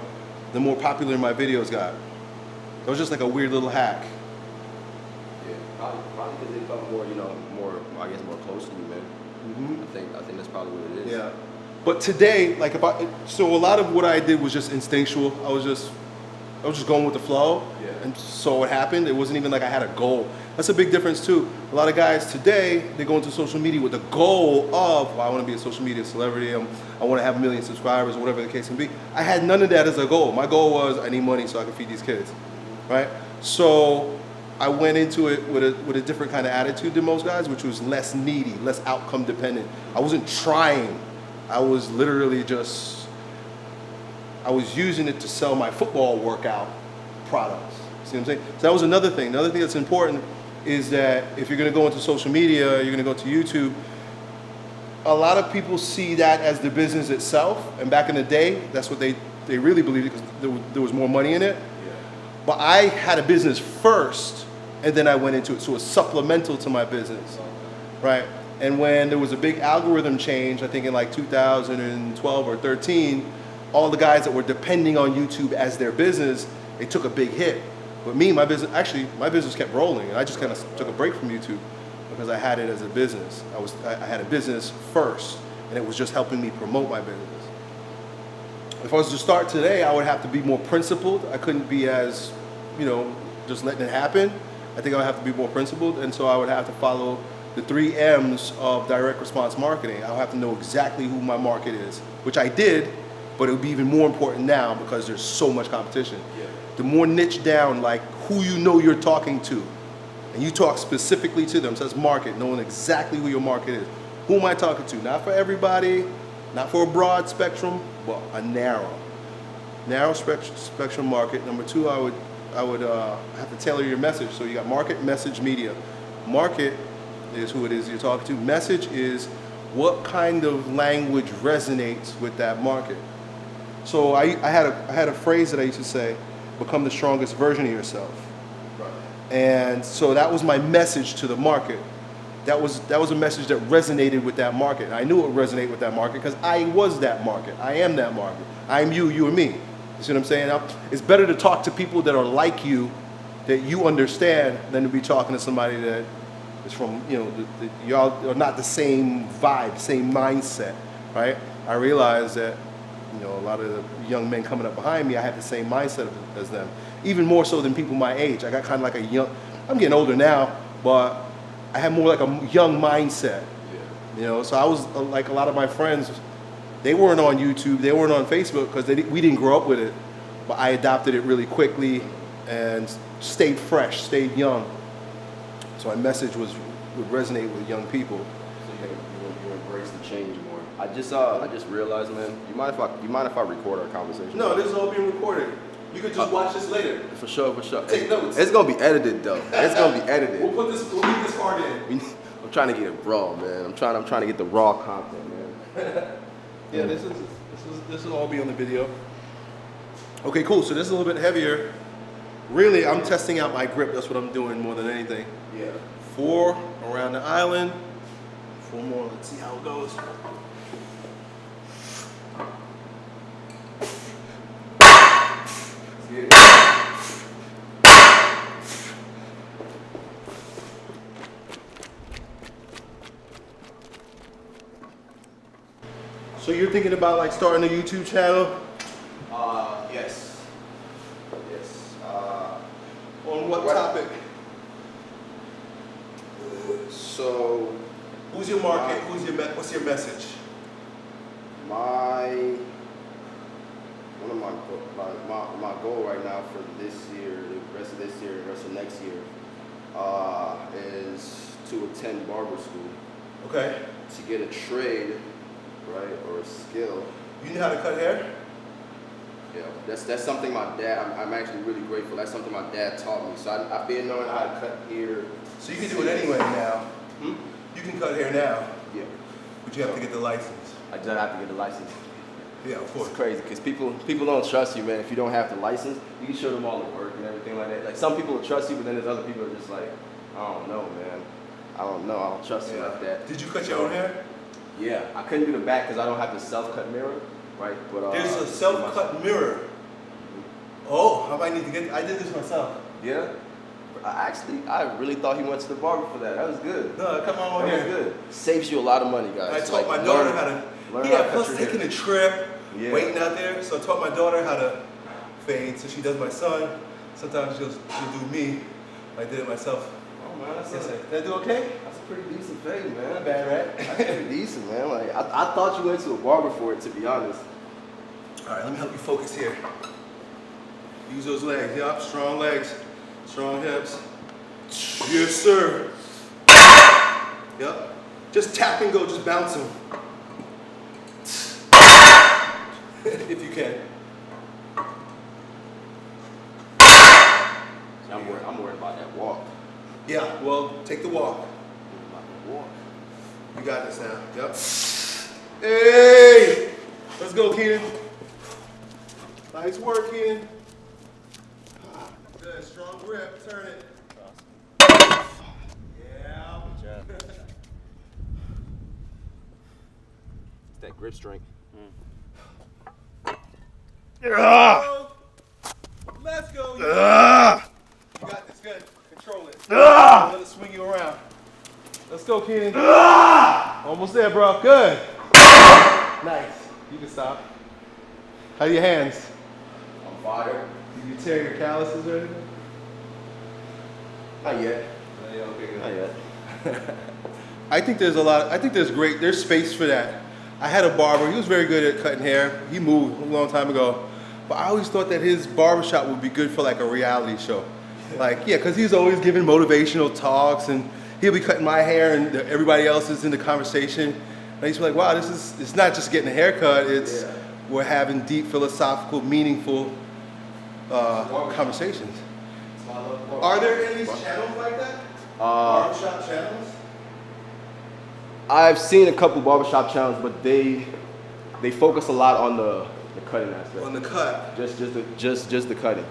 the more popular my videos got. It was just like a weird little hack. Yeah, probably because they felt more, more close to you, man. Mm-hmm. I think that's probably what it is. Yeah. But today, so a lot of what I did was just instinctual. I was just going with the flow. Yeah. And so it happened. It wasn't even like I had a goal. That's a big difference too. A lot of guys today, they go into social media with the goal of, I want to be a social media celebrity. I want to have 1 million subscribers, or whatever the case may be. I had none of that as a goal. My goal was I need money so I can feed these kids, right? So I went into it with a different kind of attitude than most guys, which was less needy, less outcome dependent. I wasn't trying. I was literally I was using it to sell my football workout products. See what I'm saying? So that was another thing. Another thing that's important is that if you're going to go into social media, you're going to go to YouTube, a lot of people see that as the business itself. And back in the day, that's what they really believed, because there was more money in it. Yeah. But I had a business first, and then I went into it. So it was supplemental to my business, right? And when there was a big algorithm change, I think in like 2012 or 13, all the guys that were depending on YouTube as their business, they took a big hit. But me, my business kept rolling, and I just kind of took a break from YouTube because I had it as a business. I had a business first, and it was just helping me promote my business. if I was to start today, I would have to be more principled. I couldn't be as, just letting it happen. I think I would have to be more principled, and so I would have to follow the 3 M's of direct response marketing. I'll have to know exactly who my market is, which I did, but it would be even more important now because there's so much competition. Yeah. The more niche down, like who you know you're talking to, and you talk specifically to them, so that's market, knowing exactly who your market is. Who am I talking to? Not for everybody, not for a broad spectrum, but a narrow spectrum market. Number 2, I would have to tailor your message. So you got market, message, media. Market is who it is you're talking to. Message is what kind of language resonates with that market. So I had a phrase that I used to say, become the strongest version of yourself. Right. And so that was my message to the market. That was a message that resonated with that market. I knew it would resonate with that market because I was that market. I am that market. I am you, you are me. You see what I'm saying? It's better to talk to people that are like you, that you understand, than to be talking to somebody that is from, y'all are not the same vibe, same mindset, right? I realized that, a lot of the young men coming up behind me, I had the same mindset as them. Even more so than people my age. I got kind of like I'm getting older now, but I had more like a young mindset. Yeah. So I was like a lot of my friends, they weren't on YouTube, they weren't on Facebook because we didn't grow up with it. But I adopted it really quickly and stayed fresh, stayed young. So my message would resonate with young people. So you embrace the change more. I just realized, man. You mind if I record our conversation? No, this is all being recorded. You could just watch this later. For sure. Take notes. It's gonna be edited though. It's gonna be edited. We'll leave this part in. I'm trying to get it raw, man. I'm trying to get the raw content, man. Yeah, this will all be on the video. Okay, cool. So this is a little bit heavier. Really, I'm testing out my grip. That's what I'm doing more than anything. Yeah. 4 around the island. 4 more. Let's see how it goes. So you're thinking about like starting a YouTube channel? Yes. Yes. On what topic? So, Who's your market? What's your message? my goal right now for this year, the rest of this year, the rest of next year, is to attend barber school. Okay. To get a trade, right, or a skill. You know how to cut hair? Yeah, that's something my dad. I'm actually really grateful. That's something my dad taught me. So I've been knowing how to cut hair. So you can do it anyway now. You can cut hair now, Yeah. but you have to get the license. I just have to get the license. Yeah, of course. It's crazy because people don't trust you, man. If you don't have the license, you can show them all the work and everything like that. Like some people will trust you, but then there's other people that are just like, I don't know, man. I don't know. I don't trust you like that. Did you cut your own hair? Yeah, I couldn't do the back because I don't have the self-cut mirror, right? But There's a self-cut mirror. Oh, I might need to get. I did this myself. Yeah. I really thought he went to the barber for that. That was good. No, come on That here. was good. Saves you a lot of money, guys. I taught my daughter how to. learn Yeah, how to plus cut your taking hair. a trip, Yeah. waiting out there. So I taught my daughter how to fade. So she does my son. Sometimes she'll do me. I did it myself. Oh man, Did I do okay? that's a pretty decent fade, man. Not bad, right? That's pretty decent, man. Like I thought you went to a barber for it, to be honest. All right, let me help you focus here. Use those legs. Yup, strong legs, strong hips. Yes, sir. Yup. Just tap and go. Just bounce them. If you can. I'm worried about that walk. Yeah. Well, take the walk. About the walk. You got this now. Yup. Hey! Let's go, Keenan. Nice work, Keenan. Good. Strong grip. Turn it. Yeah. It's that grip strength. Go. Let's go. You got this. Good. Control it. Let it swing you around. Let's go, Keenan. Almost there, bro. Good. Nice. You can stop. How are your hands? On fire. Did you tear your calluses or anything? Not yet. Yeah, okay, good. Not yet. I think there's space for that. I had a barber, he was very good at cutting hair. He moved a long time ago. But I always thought that his barbershop would be good for like a reality show. Like, yeah, because he's always giving motivational talks and he'll be cutting my hair and everybody else is in the conversation. And I used to be like, wow, it's not just getting a haircut, it's we're having deep, philosophical, meaningful conversations. Are there any channels like that? Barbershop channels? I've seen a couple barbershop channels, but they focus a lot on the cutting aspect. On the cut. Just the cutting.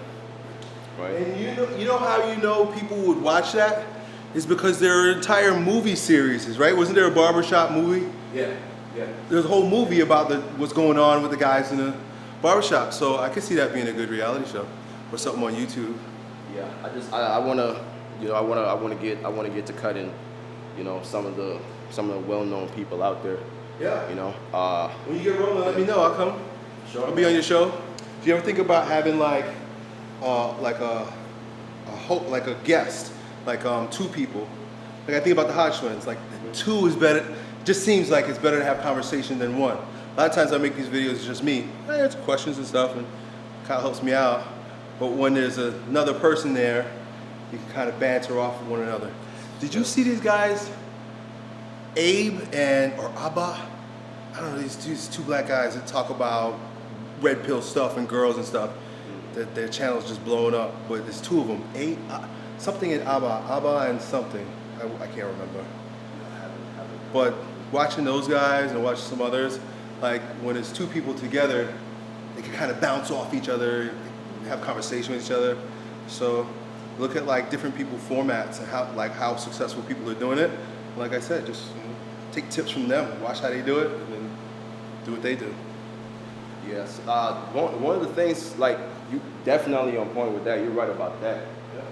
Right. And you know how you know people would watch that? Is because there are entire movie series, right? Wasn't there a barbershop movie? Yeah. There's a whole movie about what's going on with the guys in the barbershop. So I could see that being a good reality show or something on YouTube. Yeah. I wanna get to cutting, some of the well-known people out there. Yeah. You know. When you get rolling, let me know. I'll come. Sure. I'll be on your show. Do you ever think about having like a guest, like two people? Like I think about the Hodgkins, like two is better. Just seems like it's better to have conversation than one. A lot of times I make these videos, it's just me. I answer questions and stuff and kind of helps me out. But when there's another person there, you can kind of banter off with one another. Did you see these guys, Abe or Abba? I don't know, these two black guys that talk about red pill stuff and girls and stuff. Their channel's just blowing up, but there's two of them. Something in Abba and something. I can't remember. But watching those guys and watching some others, like when it's two people together, they can kind of bounce off each other, have conversation with each other. So look at like different people formats and how successful people are doing it. Like I said, just take tips from them, watch how they do it, and then do what they do. Yes. One of the things, like, you definitely on point with that. You're right about that. Yeah.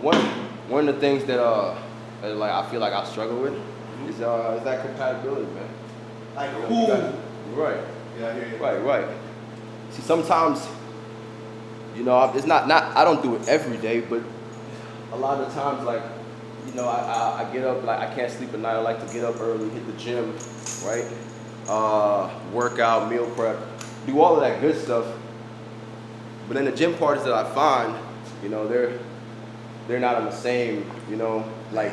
But one of the things that like I feel like I struggle with is that compatibility, man. Like who? Right. Yeah, I hear you. Right. See, sometimes, it's not I don't do it every day, but a lot of the times, like, I get up, like I can't sleep at night. I like to get up early, hit the gym, right? Work out, meal prep, do all of that good stuff. But then the gym partners that I find, they're not on the same, like,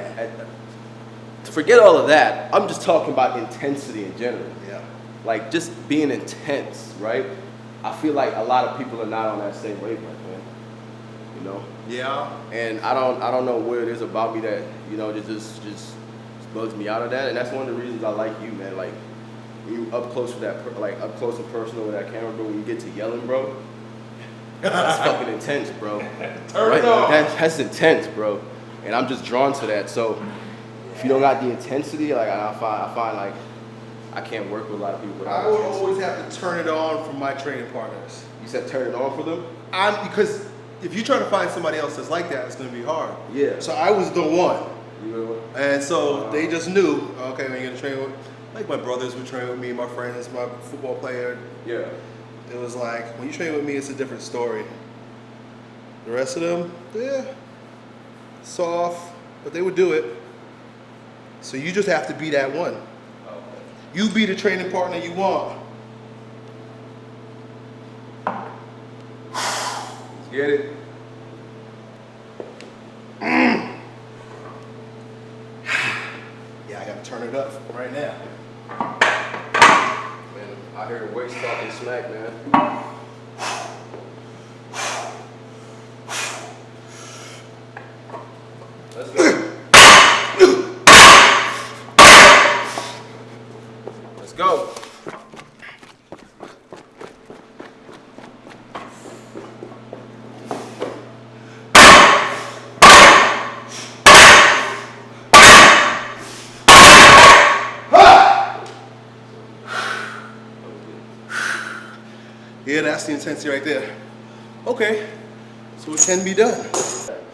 forget all of that. I'm just talking about intensity in general. Yeah. Like just being intense, right? I feel like a lot of people are not on that same wavelength, man. Yeah. And I don't know what it is about me that, just bugs me out of that. And that's one of the reasons I like you, man. Like, you up close with that, up close and personal with that camera, bro. When you get to yelling, bro, that's fucking intense, bro. Turn it on. That's intense, bro. And I'm just drawn to that. So if you don't got the intensity, like I find like I can't work with a lot of people without I would intensity. always have to turn it on for my training partners. You said turn it on for them? Because if you're trying to find somebody else that's like that, it's going to be hard. Yeah. So I was the one. You know? And so they just knew, okay, when you're going to train with, like my brothers would train with me, my friends, my football player. Yeah. It was like, when you train with me, it's a different story. The rest of them, yeah, soft, but they would do it. So you just have to be that one. You be the training partner you want. Let's get it. Yeah, I gotta turn it up right now. Man, I hear the waist talking smack, man. Let's go. Let's go. Yeah, that's the intensity right there. Okay, so it can be done.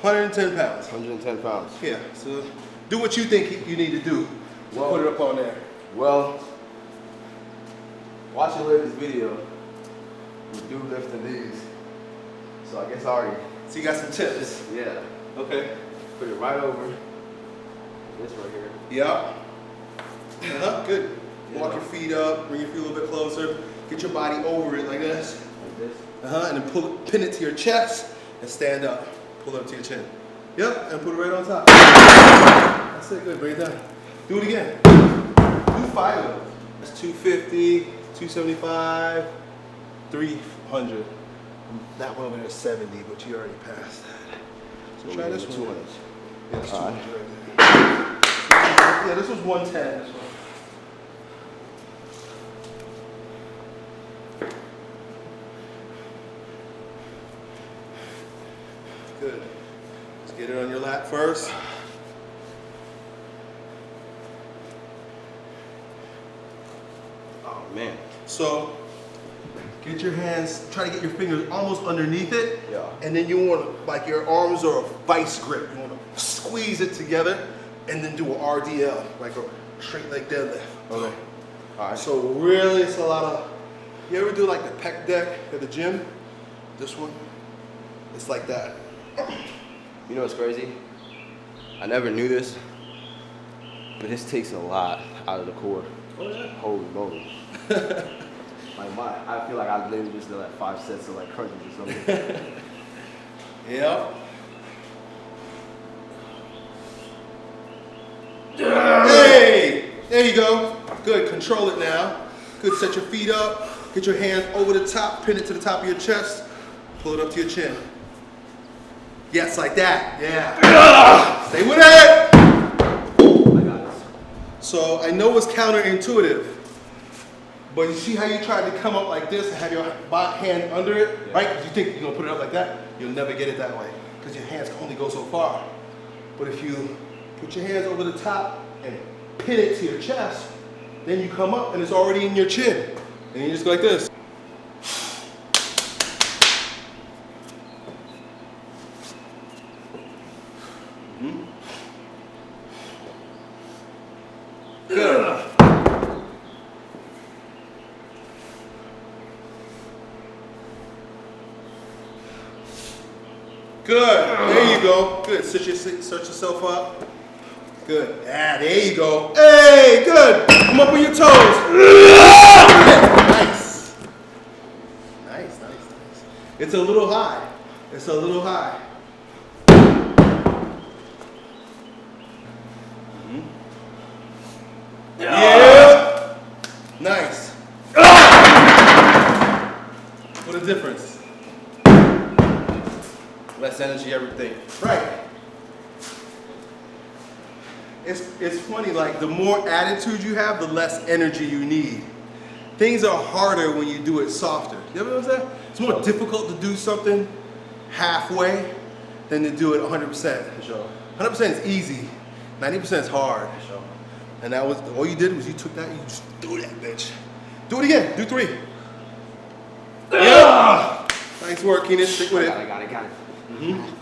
110 pounds. 110 pounds. Yeah, so do what you think you need to do. Well, Put it up on there. Well, watch the latest video. we do lifting these. So I guess I already. So you got some tips. Yeah. Okay. Put it right over this right here. Yep. Good. Yeah. Walk your feet up, bring your feet a little bit closer. Get your body over it like this. Like this. And then pin it to your chest and stand up. Pull it up to your chin. Yep, and put it right on top. That's it, good, bring it down. Do it again. Do 5 of them. That's 250, 275, 300. That one over there is 70, but you already passed that. So try this one. 200. Yeah, that's 200 All right there. Yeah, this was 110. This one. Good. Let's get it on your lap first. Oh man. So, get your hands, try to get your fingers almost underneath it. Yeah. And then you want to, like your arms are a vice grip. You want to squeeze it together and then do an RDL, like a straight leg deadlift. Okay. All right. So really, it's a lot of, you ever do like the pec deck at the gym? This one, it's like that. You know what's crazy? I never knew this, but this takes a lot out of the core. Oh yeah. Holy moly. Like I feel like I literally just did like 5 sets of like crunches or something. Yep. Hey! There you go. Good. Control it now. Good. Set your feet up. Get your hands over the top. Pin it to the top of your chest. Pull it up to your chin. Yes, like that. Yeah. Stay with it. I got this. So I know it's counterintuitive, but you see how you tried to come up like this and have your hand under it, right? Because you think you're gonna put it up like that, you'll never get it that way because your hands can only go so far. But if you put your hands over the top and pin it to your chest, then you come up and it's already in your chin. And you just go like this. Good. Good. There you go. Good. Set yourself up. Good. Ah, there you go. Hey, good. Come up on your toes. Nice. Nice. It's a little high. It's a little high. Yeah. Nice. What a difference. Less energy, everything. Right. It's funny, like the more attitude you have, the less energy you need. Things are harder when you do it softer. You ever notice that? It's more difficult to do something halfway than to do it 100%. For sure. 100% is easy. 90% is hard. For sure. And that was, all you did was you took that and you just threw that bitch. Do it again, do 3. Yeah! Nice work, Keenan, stick with it. I got it. Mm-hmm.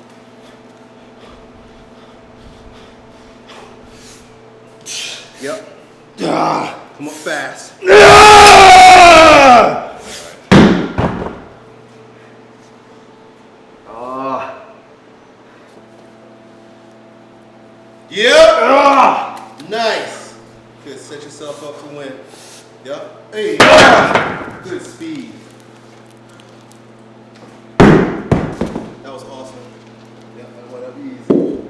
Yep. Come up fast. Yep. Nice. Good. Set yourself up to win. Yep. Hey. Good speed. That was awesome. Yep. That went up easy.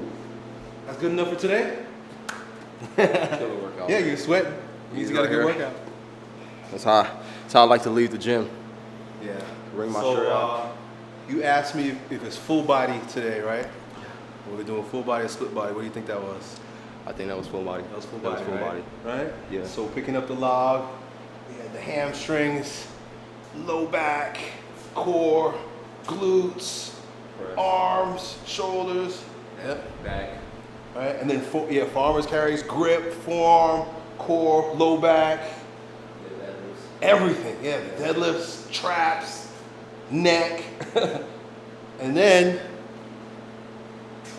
That's good enough for today? Killer workout. Yeah, you're sweating. You just got a good workout. That's how I like to leave the gym. Yeah. Bring my shirt out. You asked me if it's full body today, right? We're doing full body or split body. What do you think that was? I think that was full body. That was full body, body. Right? Yeah. So picking up the log, we had the hamstrings, low back, core, glutes, arms, shoulders. Yep. Back. Right? And then farmers carries grip, forearm, core, low back, everything. Yeah, the deadlifts, traps, neck, and then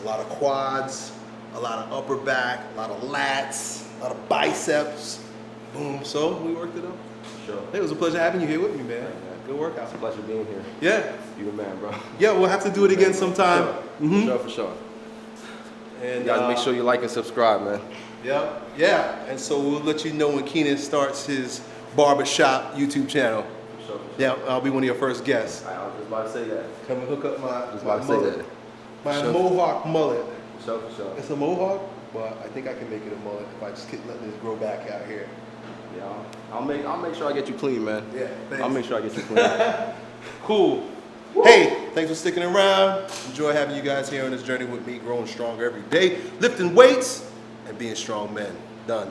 a lot of quads, a lot of upper back, a lot of lats, a lot of biceps. Boom. So we worked it out. Sure. Hey, it was a pleasure having you here with me, man. Good workout. It's a pleasure being here. Yeah. You the man, bro. Yeah, we'll have to do it again sometime. For sure, for sure. And You guys make sure you like and subscribe, man. Yeah. And so we'll let you know when Keenan starts his barbershop YouTube channel. For sure, for sure. Yeah, I'll be one of your first guests. I was just about to say that. Come and hook up my Just about to say mullet. that. My Sure. mohawk mullet. For sure, for sure. It's a mohawk, but I think I can make it a mullet if I just keep letting this grow back out here. Yeah, I'll make sure I get you clean, man. Yeah, thanks. I'll make sure I get you clean. Cool. Hey, thanks for sticking around. Enjoy having you guys here on this journey with me, growing stronger every day, lifting weights and being strong men. Done.